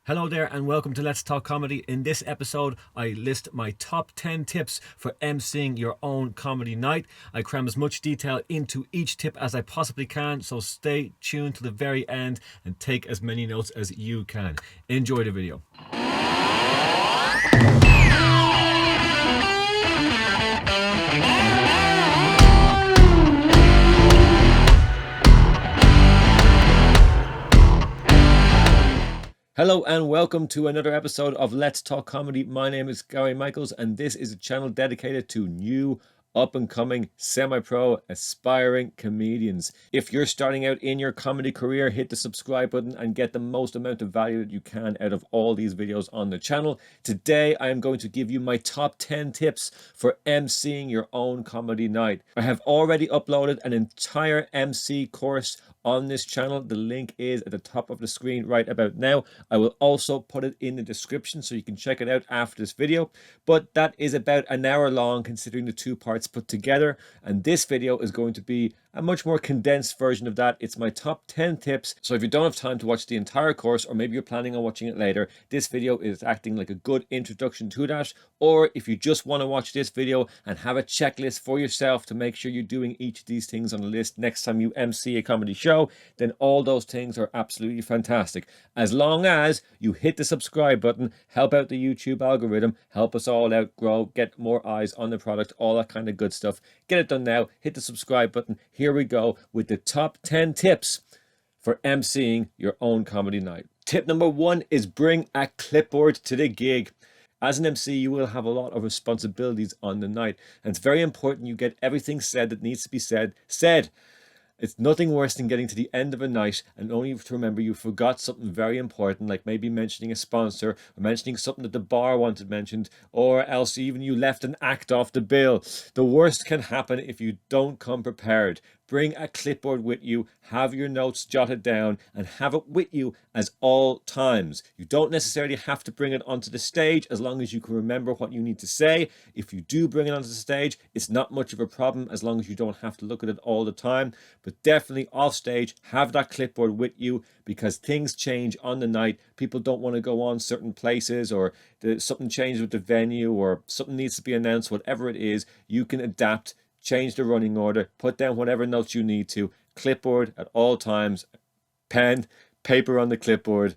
Hello there and welcome to Let's Talk Comedy. In this episode, I list my top 10 tips for emceeing your own comedy night. I cram as much detail into each tip as I possibly can, so stay tuned to the very end and take as many notes as you can. Enjoy the video. Hello and welcome to another episode of Let's Talk Comedy. My name is Gary Michaels and this is a channel dedicated to new, up-and-coming, semi-pro, aspiring comedians. If you're starting out in your comedy career, hit the subscribe button and get the most amount of value that you can out of all these videos on the channel. Today, I am going to give you my top 10 tips for emceeing your own comedy night. I have already uploaded an entire MC course on this channel. The link is at the top of the screen right about now. I will also put it in the description so you can check it out after this video. But that is about an hour long considering the two parts put together. And this video is going to be a much more condensed version of that. It's my top 10 tips. So if you don't have time to watch the entire course, or maybe you're planning on watching it later, this video is acting like a good introduction to that. Or if you just want to watch this video and have a checklist for yourself to make sure you're doing each of these things on the list next time you MC a comedy show, then all those things are absolutely fantastic. As long as you hit the subscribe button, help out the YouTube algorithm, help us all out, grow, get more eyes on the product, all that kind of good stuff. Get it done now. Hit the subscribe button. Here we go with the top 10 tips for emceeing your own comedy night. Tip number 1 is bring a clipboard to the gig. As an MC, you will have a lot of responsibilities on the night, and it's very important you get everything said that needs to be said. It's nothing worse than getting to the end of a night and only to remember you forgot something very important, like maybe mentioning a sponsor or mentioning something that the bar wanted mentioned, or else even you left an act off the bill. The worst can happen if you don't come prepared. Bring a clipboard with you, have your notes jotted down, and have it with you as all times. You don't necessarily have to bring it onto the stage as long as you can remember what you need to say. If you do bring it onto the stage, it's not much of a problem as long as you don't have to look at it all the time. But definitely off stage, have that clipboard with you because things change on the night. People don't want to go on certain places, or something changes with the venue, or something needs to be announced. Whatever it is, you can adapt, change the running order, put down whatever notes you need to. Clipboard at all times, pen, paper on the clipboard.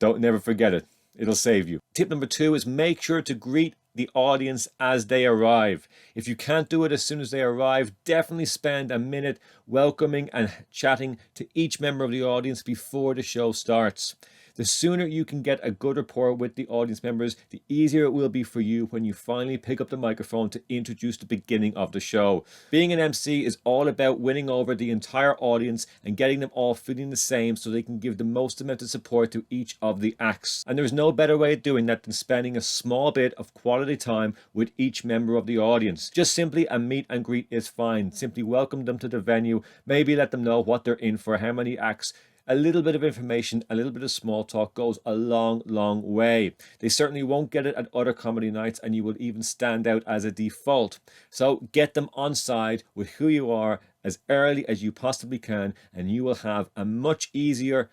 Don't never forget it. It'll save you. Tip number 2 is make sure to greet the audience as they arrive. If you can't do it as soon as they arrive, definitely spend a minute welcoming and chatting to each member of the audience before the show starts. The sooner you can get a good rapport with the audience members, the easier it will be for you when you finally pick up the microphone to introduce the beginning of the show. Being an MC is all about winning over the entire audience and getting them all feeling the same so they can give the most amount of support to each of the acts. And there's no better way of doing that than spending a small bit of quality time with each member of the audience. Just simply a meet and greet is fine. Simply welcome them to the venue, maybe let them know what they're in for, how many acts. A little bit of information, a little bit of small talk goes a long, long way. They certainly won't get it at other comedy nights, and you will even stand out as a default. So get them on side with who you are as early as you possibly can, and you will have a much easier,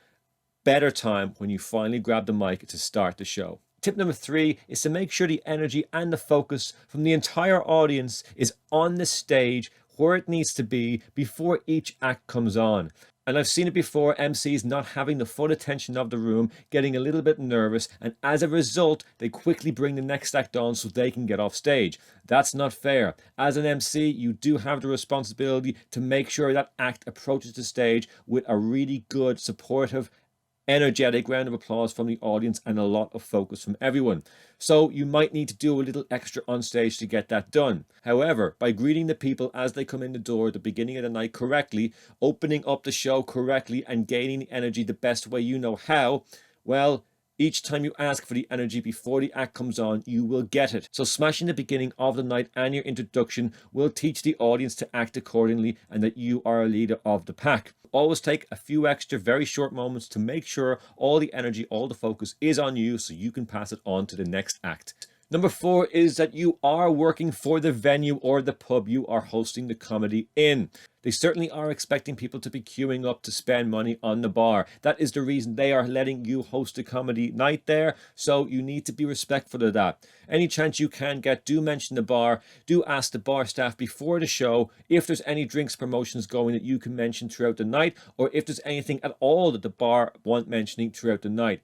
better time when you finally grab the mic to start the show. Tip number 3 is to make sure the energy and the focus from the entire audience is on the stage where it needs to be before each act comes on. And I've seen it before, MCs not having the full attention of the room, getting a little bit nervous, and as a result, they quickly bring the next act on so they can get off stage. That's not fair. As an MC, you do have the responsibility to make sure that act approaches the stage with a really good, supportive, energetic round of applause from the audience and a lot of focus from everyone. So you might need to do a little extra on stage to get that done. However, by greeting the people as they come in the door at the beginning of the night correctly, opening up the show correctly, and gaining the energy the best way you know how, well, each time you ask for the energy before the act comes on, you will get it. So smashing the beginning of the night and your introduction will teach the audience to act accordingly and that you are a leader of the pack. Always take a few extra very short moments to make sure all the energy, all the focus is on you so you can pass it on to the next act. Number 4 is that you are working for the venue or the pub you are hosting the comedy in. They certainly are expecting people to be queuing up to spend money on the bar. That is the reason they are letting you host a comedy night there, so you need to be respectful of that. Any chance you can get, do mention the bar. Do ask the bar staff before the show if there's any drinks promotions going that you can mention throughout the night, or if there's anything at all that the bar want mentioning throughout the night.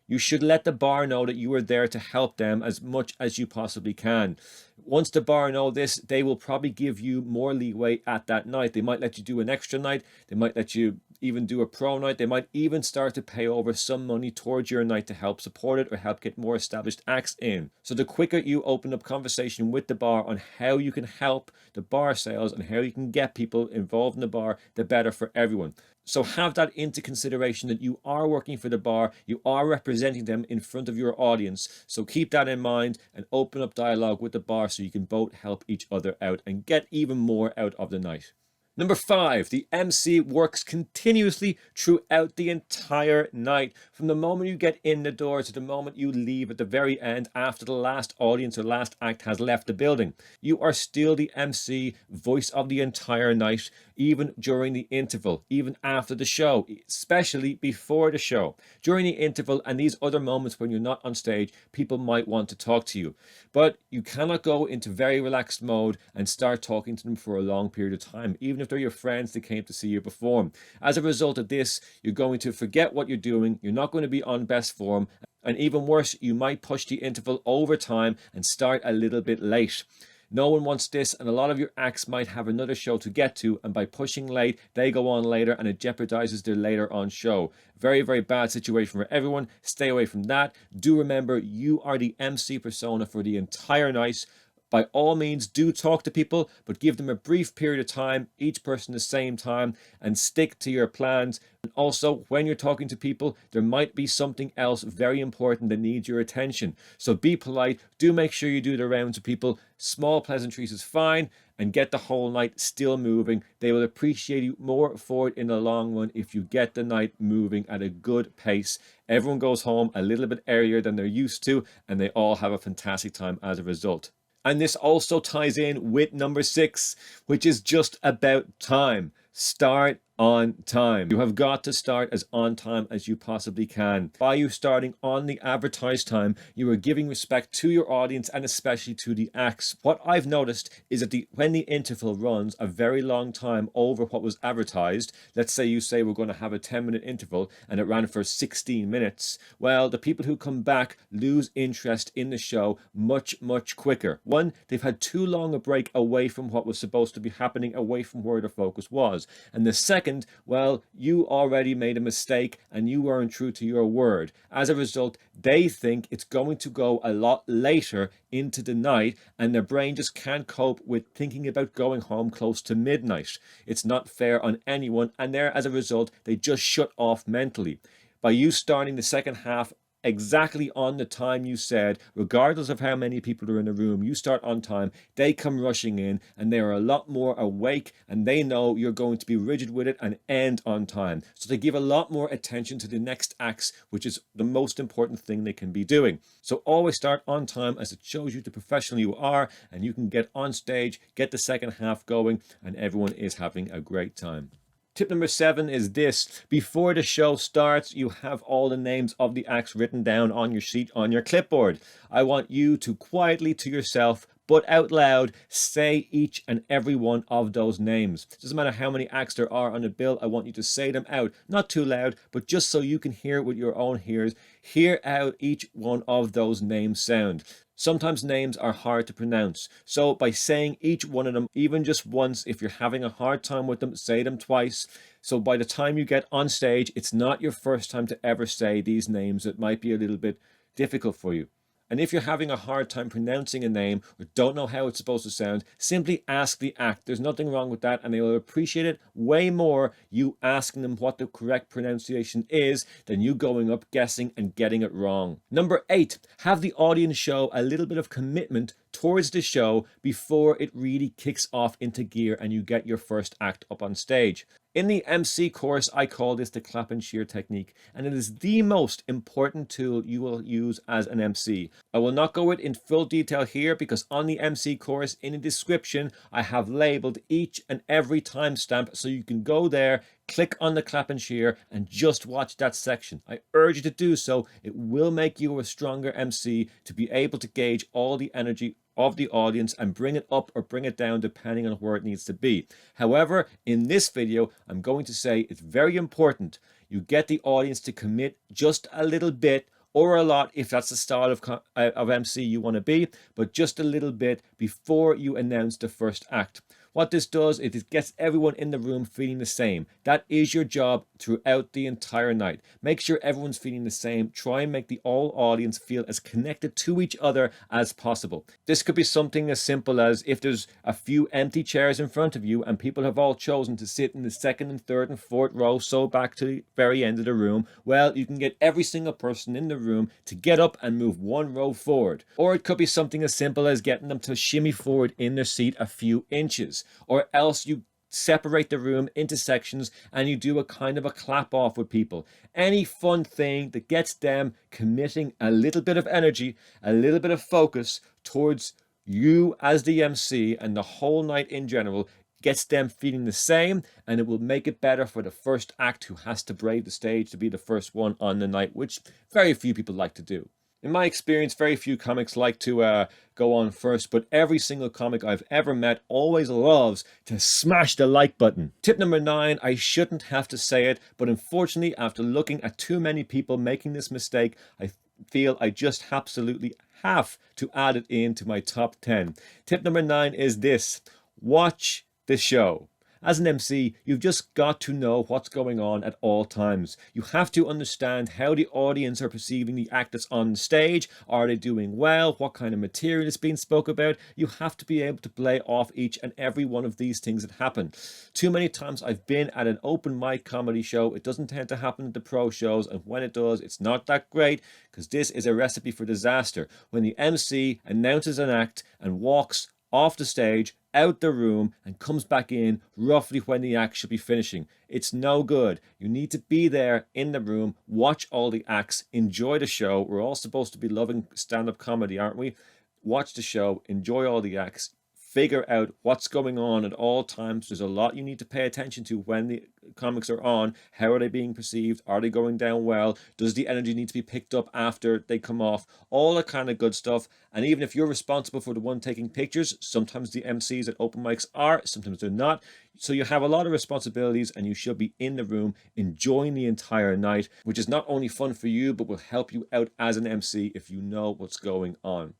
You should let the bar know that you are there to help them as much as you possibly can. Once the bar know this, they will probably give you more leeway at that night. They might let you do an extra night. They might let you even do a pro night. They might even start to pay over some money towards your night to help support it or help get more established acts in. So the quicker you open up conversation with the bar on how you can help the bar sales and how you can get people involved in the bar, the better for everyone. So have that into consideration, that you are working for the bar, you are representing them in front of your audience. So keep that in mind and open up dialogue with the bar so you can both help each other out and get even more out of the night. Number 5, the MC works continuously throughout the entire night. From the moment you get in the door to the moment you leave at the very end after the last audience or last act has left the building. You are still the MC, voice of the entire night, even during the interval, even after the show, especially before the show. During the interval and these other moments when you're not on stage, people might want to talk to you. But you cannot go into very relaxed mode and start talking to them for a long period of time, even if they're your friends that came to see you perform. As a result of this, you're going to forget what you're doing, you're not going to be on best form, and even worse, you might push the interval over time and start a little bit late. No one wants this, and a lot of your acts might have another show to get to, and by pushing late, they go on later and it jeopardizes their later on show. Very, very bad situation for everyone. Stay away from that. Do remember, you are the MC persona for the entire night. By all means, do talk to people, but give them a brief period of time, each person the same time, and stick to your plans. And also, when you're talking to people, there might be something else very important that needs your attention. So be polite. Do make sure you do the rounds of people. Small pleasantries is fine, and get the whole night still moving. They will appreciate you more for it in the long run if you get the night moving at a good pace. Everyone goes home a little bit earlier than they're used to, and they all have a fantastic time as a result. And this also ties in with number 6, which is just about time. Start on time. You have got to start as on time as you possibly can. By you starting on the advertised time, you are giving respect to your audience and especially to the acts. What I've noticed is that when the interval runs a very long time over what was advertised, let's say you say we're going to have a 10-minute interval and it ran for 16 minutes, well, the people who come back lose interest in the show much, much quicker. One, they've had too long a break away from what was supposed to be happening, away from where the focus was. And the second, well, you already made a mistake and you weren't true to your word. As a result, they think it's going to go a lot later into the night and their brain just can't cope with thinking about going home close to midnight. It's not fair on anyone, and there, as a result, they just shut off mentally. By you starting the second half exactly on the time you said, regardless of how many people are in the room, you start on time, they come rushing in and they are a lot more awake and they know you're going to be rigid with it and end on time. So they give a lot more attention to the next acts, which is the most important thing they can be doing. So always start on time, as it shows you the professional you are, and you can get on stage, get the second half going, and everyone is having a great time. Tip number 7 is this. Before the show starts, you have all the names of the acts written down on your sheet, on your clipboard. I want you to quietly to yourself, but out loud, say each and every one of those names. It doesn't matter how many acts there are on the bill, I want you to say them out. Not too loud, but just so you can hear with your own ears. Hear out each one of those names sound. Sometimes names are hard to pronounce, so by saying each one of them, even just once, if you're having a hard time with them, say them twice. So by the time you get on stage, it's not your first time to ever say these names. It might be a little bit difficult for you. And if you're having a hard time pronouncing a name or don't know how it's supposed to sound, simply ask the act. There's nothing wrong with that, and they will appreciate it way more, you asking them what the correct pronunciation is, than you going up guessing and getting it wrong. Number 8, have the audience show a little bit of commitment towards the show before it really kicks off into gear and you get your first act up on stage. In the MC course, I call this the clap and cheer technique, and it is the most important tool you will use as an MC. I will not go in full detail here because on the MC course, in the description, I have labeled each and every timestamp so you can go there, click on the clap and cheer, and just watch that section. I urge you to do so. It will make you a stronger MC to be able to gauge all the energy of the audience and bring it up or bring it down depending on where it needs to be. However, in this video, I'm going to say it's very important you get the audience to commit just a little bit or a lot if that's the style of MC you want to be, but just a little bit before you announce the first act. What this does is it gets everyone in the room feeling the same. That is your job throughout the entire night. Make sure everyone's feeling the same. Try and make the whole audience feel as connected to each other as possible. This could be something as simple as if there's a few empty chairs in front of you and people have all chosen to sit in the second and third and fourth row, so back to the very end of the room. Well, you can get every single person in the room to get up and move one row forward. Or it could be something as simple as getting them to shimmy forward in their seat a few inches. Or else you separate the room into sections and you do a kind of a clap off with people. Any fun thing that gets them committing a little bit of energy, a little bit of focus towards you as the MC and the whole night in general, gets them feeling the same, and it will make it better for the first act who has to brave the stage to be the first one on the night, which very few people like to do. In my experience, very few comics like to go on first, but every single comic I've ever met always loves to smash the like button. Tip number 9, I shouldn't have to say it, but unfortunately, after looking at too many people making this mistake, I feel I just absolutely have to add it into my top 10. Tip number 9 is this: watch the show. As an MC, you've just got to know what's going on at all times. You have to understand how the audience are perceiving the act that's on stage. Are they doing well? What kind of material is being spoke about? You have to be able to play off each and every one of these things that happen. Too many times I've been at an open mic comedy show. It doesn't tend to happen at the pro shows, and when it does, it's not that great because this is a recipe for disaster. When the MC announces an act and walks off the stage, out the room, and comes back in roughly when the act should be finishing. It's no good. You need to be there in the room, watch all the acts, enjoy the show. We're all supposed to be loving stand-up comedy, aren't we? Watch the show, enjoy all the acts, figure out what's going on at all times. There's a lot you need to pay attention to when the comics are on. How are they being perceived? Are they going down well? Does the energy need to be picked up after they come off? All that kind of good stuff. And even if you're responsible for the one taking pictures, sometimes the MCs at open mics are, sometimes they're not. So you have a lot of responsibilities and you should be in the room enjoying the entire night, which is not only fun for you, but will help you out as an MC if you know what's going on.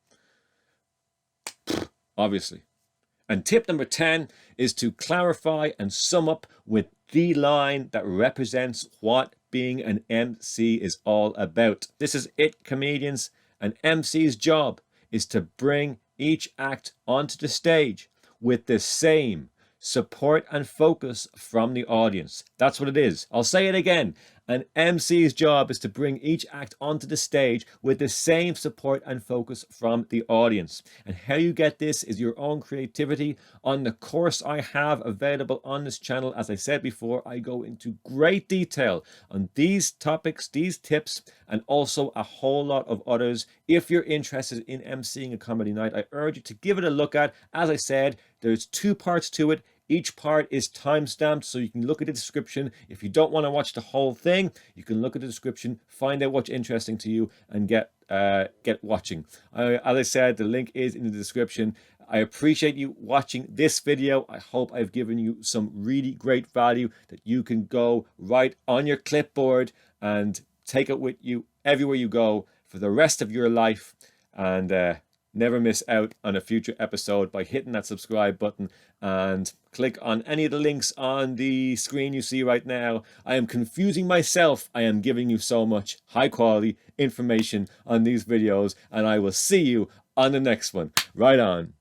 Obviously. And tip number 10 is to clarify and sum up with the line that represents what being an MC is all about. This is it, comedians. An MC's job is to bring each act onto the stage with the same support and focus from the audience. That's what it is. I'll say it again. An MC's job is to bring each act onto the stage with the same support and focus from the audience. And how you get this is your own creativity. On the course I have available on this channel, as I said before, I go into great detail on these topics, these tips, and also a whole lot of others. If you're interested in MCing a comedy night, I urge you to give it a look at. As I said, there's 2 parts to it. Each part is time-stamped, so you can look at the description. If you don't want to watch the whole thing, you can look at the description, find out what's interesting to you, and get watching. As I said, the link is in the description. I appreciate you watching this video. I hope I've given you some really great value that you can go right on your clipboard and take it with you everywhere you go for the rest of your life. And never miss out on a future episode by hitting that subscribe button and click on any of the links on the screen you see right now. I am confusing myself. I am giving you so much high quality information on these videos, and I will see you on the next one. Right on.